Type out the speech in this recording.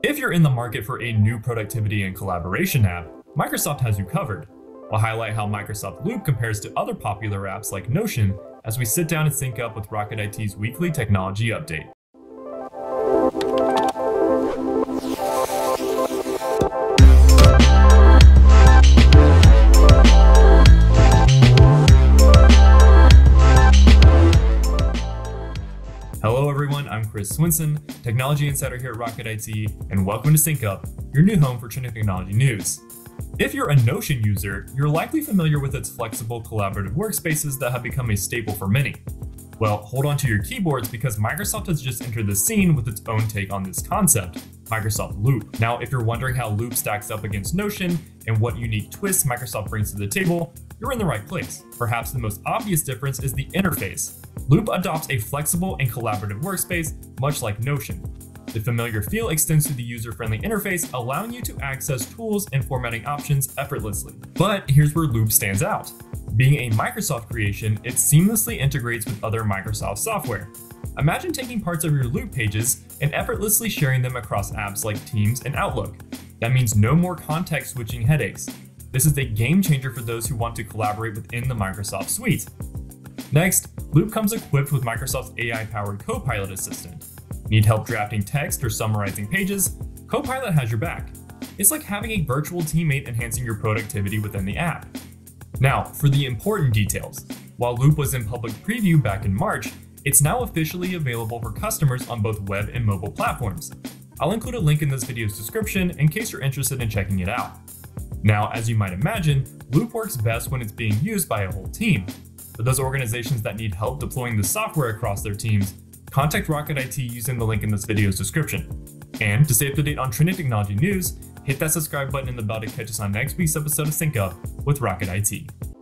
If you're in the market for a new productivity and collaboration app, Microsoft has you covered. I'll highlight how Microsoft Loop compares to other popular apps like Notion as we sit down and sync up with Rocket IT's weekly technology update. Hello everyone, I'm Chris Swinson, Technology Insider here at Rocket IT, and welcome to Sync Up, your new home for trending technology news. If you're a Notion user, you're likely familiar with its flexible collaborative workspaces that have become a staple for many. Well, hold on to your keyboards because Microsoft has just entered the scene with its own take on this concept, Microsoft Loop. Now, if you're wondering how Loop stacks up against Notion and what unique twists Microsoft brings to the table, you're in the right place. Perhaps the most obvious difference is the interface. Loop adopts a flexible and collaborative workspace, much like Notion. The familiar feel extends to the user-friendly interface, allowing you to access tools and formatting options effortlessly. But here's where Loop stands out. Being a Microsoft creation, it seamlessly integrates with other Microsoft software. Imagine taking parts of your Loop pages and effortlessly sharing them across apps like Teams and Outlook. That means no more context switching headaches. This is a game changer for those who want to collaborate within the Microsoft suite. Next, Loop comes equipped with Microsoft's AI-powered Copilot assistant. Need help drafting text or summarizing pages? Copilot has your back. It's like having a virtual teammate enhancing your productivity within the app. Now, for the important details. While Loop was in public preview back in March, it's now officially available for customers on both web and mobile platforms. I'll include a link in this video's description in case you're interested in checking it out. Now, as you might imagine, Loop works best when it's being used by a whole team. For those organizations that need help deploying the software across their teams, contact Rocket IT using the link in this video's description. And to stay up to date on trending technology news, hit that subscribe button and the bell to catch us on next week's episode of Sync Up with Rocket IT.